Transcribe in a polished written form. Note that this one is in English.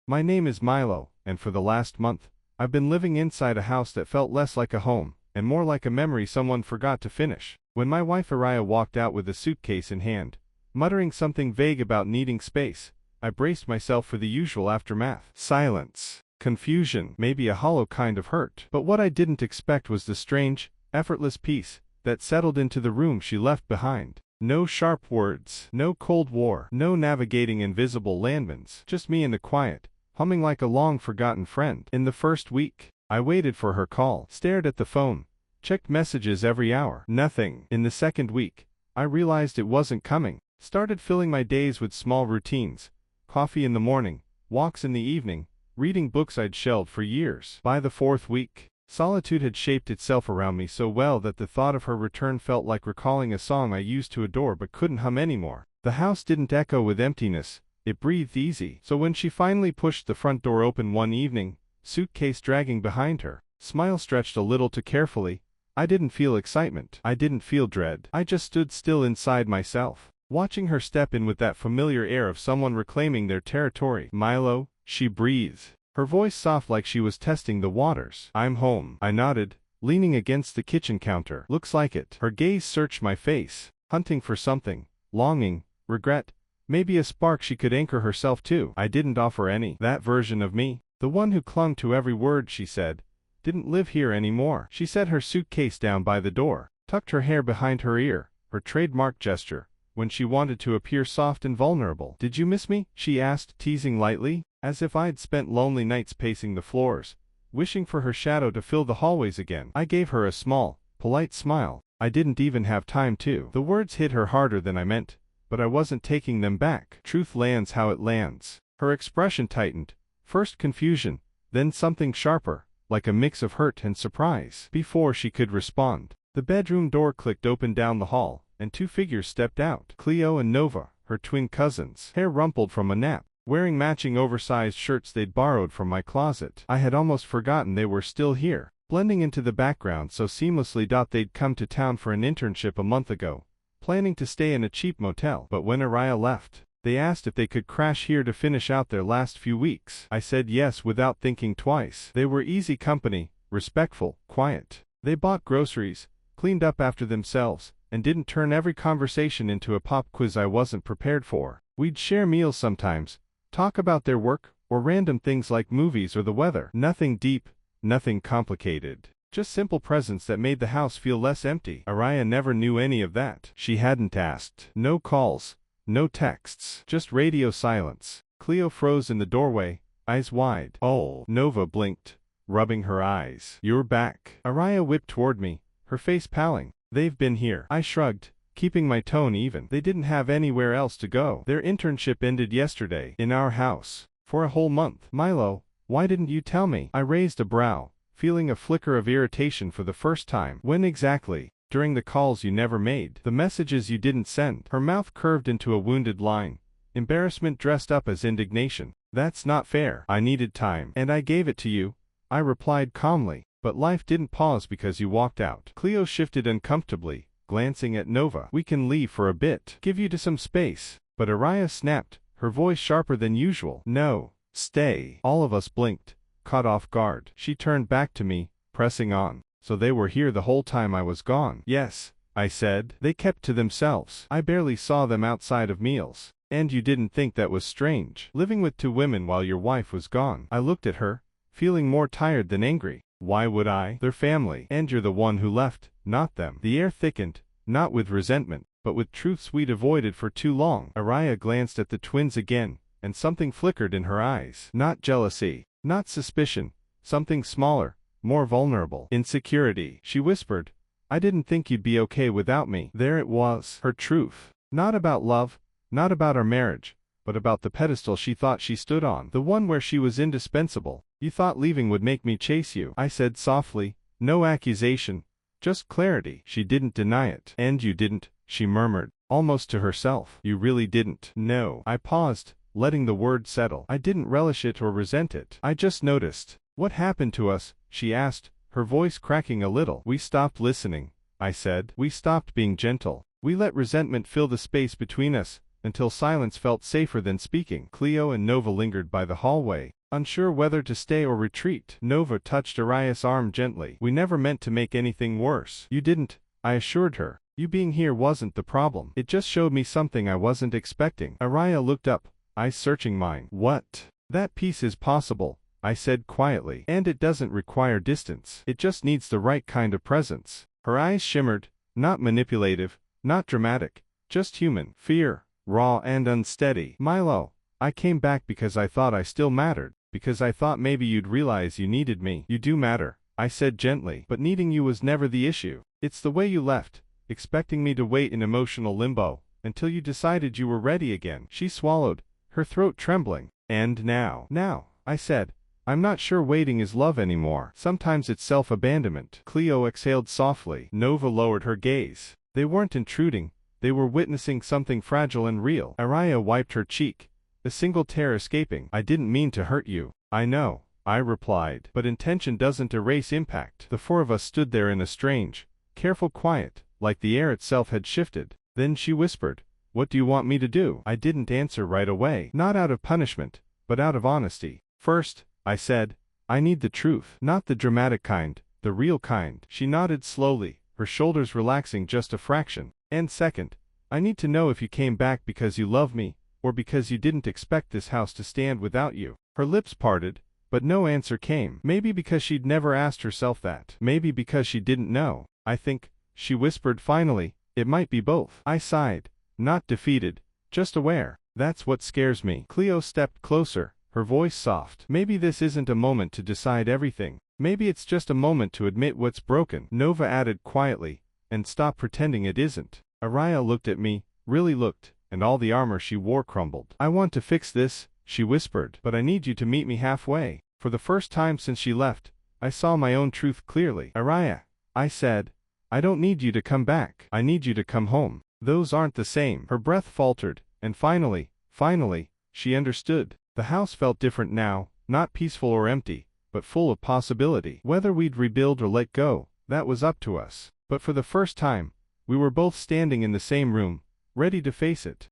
My name is Milo, and for the last month, I've been living inside a house that felt less like a home, and more like a memory someone forgot to finish. When my wife Arya walked out with a suitcase in hand, muttering something vague about needing space, I braced myself for the usual aftermath. Silence. Confusion. Maybe a hollow kind of hurt. But what I didn't expect was the strange, effortless peace that settled into the room she left behind. No sharp words, no Cold War, no navigating invisible landmines, just me in the quiet, humming like a long-forgotten friend. In the first week, I waited for her call, stared at the phone, checked messages every hour. Nothing. In the second week, I realized it wasn't coming. Started filling my days with small routines. Coffee in the morning, walks in the evening, reading books I'd shelved for years. By the fourth week, solitude had shaped itself around me so well that the thought of her return felt like recalling a song I used to adore but couldn't hum anymore. The house didn't echo with emptiness, it breathed easy. So when she finally pushed the front door open one evening, suitcase dragging behind her, smile stretched a little too carefully, I didn't feel excitement. I didn't feel dread. I just stood still inside myself, watching her step in with that familiar air of someone reclaiming their territory. Milo, she breathed, her voice soft like she was testing the waters. I'm home. I nodded, leaning against the kitchen counter. Looks like it. Her gaze searched my face, hunting for something, longing, regret, maybe a spark she could anchor herself to. I didn't offer any. That version of me, the one who clung to every word she said, didn't live here anymore. She set her suitcase down by the door, tucked her hair behind her ear, her trademark gesture, when she wanted to appear soft and vulnerable. Did you miss me? She asked, teasing lightly, as if I'd spent lonely nights pacing the floors, wishing for her shadow to fill the hallways again. I gave her a small, polite smile. I didn't even have time to. The words hit her harder than I meant, but I wasn't taking them back. Truth lands how it lands. Her expression tightened, first confusion, then something sharper, like a mix of hurt and surprise. Before she could respond, the bedroom door clicked open down the hall, and two figures stepped out. Cleo and Nova, her twin cousins, hair rumpled from a nap, wearing matching oversized shirts they'd borrowed from my closet. I had almost forgotten they were still here, blending into the background so seamlessly. They'd come to town for an internship a month ago, planning to stay in a cheap motel. But when Arya left, they asked if they could crash here to finish out their last few weeks. I said yes without thinking twice. They were easy company, respectful, quiet. They bought groceries, cleaned up after themselves, and didn't turn every conversation into a pop quiz I wasn't prepared for. We'd share meals sometimes, talk about their work, or random things like movies or the weather. Nothing deep, nothing complicated. Just simple presence that made the house feel less empty. Arya never knew any of that. She hadn't asked. No calls, no texts, just radio silence. Cleo froze in the doorway, eyes wide. Oh. Nova blinked, rubbing her eyes. You're back. Arya whipped toward me, her face paling. They've been here. I shrugged, keeping my tone even. They didn't have anywhere else to go. Their internship ended yesterday, in our house, for a whole month. Milo, why didn't you tell me? I raised a brow, feeling a flicker of irritation for the first time. When exactly? During the calls you never made. The messages you didn't send. Her mouth curved into a wounded line, embarrassment dressed up as indignation. That's not fair. I needed time, and I gave it to you, I replied calmly. But life didn't pause because you walked out. Cleo shifted uncomfortably, glancing at Nova. We can leave for a bit. Give you to some space. But Arya snapped, her voice sharper than usual. No. Stay. All of us blinked, caught off guard. She turned back to me, pressing on. So they were here the whole time I was gone? Yes, I said. They kept to themselves. I barely saw them outside of meals. And you didn't think that was strange? Living with two women while your wife was gone. I looked at her, feeling more tired than angry. Why would I? They're family. And you're the one who left, not them. The air thickened, not with resentment, but with truths we'd avoided for too long. Arya glanced at the twins again, and something flickered in her eyes. Not jealousy, not suspicion, something smaller, more vulnerable. Insecurity. She whispered, I didn't think you'd be okay without me. There it was, her truth. Not about love, not about our marriage, but about the pedestal she thought she stood on. The one where she was indispensable. You thought leaving would make me chase you, I said softly, no accusation, just clarity. She didn't deny it. And you didn't, she murmured, almost to herself. You really didn't. No. I paused, letting the word settle. I didn't relish it or resent it. I just noticed. What happened to us? She asked, her voice cracking a little. We stopped listening, I said. We stopped being gentle. We let resentment fill the space between us, until silence felt safer than speaking. Cleo and Nova lingered by the hallway, unsure whether to stay or retreat. Nova touched Arya's arm gently. "We never meant to make anything worse." "You didn't," I assured her. "You being here wasn't the problem. It just showed me something I wasn't expecting." Arya looked up, eyes searching mine. "What?" "That peace is possible," I said quietly. "And it doesn't require distance. It just needs the right kind of presence." Her eyes shimmered, not manipulative, not dramatic, just human. Fear, raw and unsteady. "Milo, I came back because I thought I still mattered, because I thought maybe you'd realize you needed me." "You do matter," I said gently, "but needing you was never the issue. It's the way you left, expecting me to wait in emotional limbo, until you decided you were ready again." She swallowed, her throat trembling. "And now?" "Now," I said, "I'm not sure waiting is love anymore. Sometimes it's self-abandonment." Cleo exhaled softly. Nova lowered her gaze. They weren't intruding, they were witnessing something fragile and real. Arya wiped her cheek, a single tear escaping. "I didn't mean to hurt you." "I know," I replied, "but intention doesn't erase impact." The four of us stood there in a strange, careful quiet, like the air itself had shifted. Then she whispered, "What do you want me to do?" I didn't answer right away. Not out of punishment, but out of honesty. "First," I said, "I need the truth. Not the dramatic kind, the real kind." She nodded slowly, her shoulders relaxing just a fraction. "And second, I need to know if you came back because you love me, or because you didn't expect this house to stand without you." Her lips parted, but no answer came. Maybe because she'd never asked herself that. Maybe because she didn't know. "I think," she whispered finally, "it might be both." I sighed, not defeated, just aware. "That's what scares me." Cleo stepped closer, her voice soft. "Maybe this isn't a moment to decide everything. Maybe it's just a moment to admit what's broken." Nova added quietly, "And stop pretending it isn't." Arya looked at me, really looked, and all the armor she wore crumbled. "I want to fix this," she whispered, "but I need you to meet me halfway." For the first time since she left, I saw my own truth clearly. "Arya," I said, "I don't need you to come back. I need you to come home." "Those aren't the same." Her breath faltered, and finally, she understood. The house felt different now, not peaceful or empty, but full of possibility. Whether we'd rebuild or let go, that was up to us. But for the first time, we were both standing in the same room, ready to face it.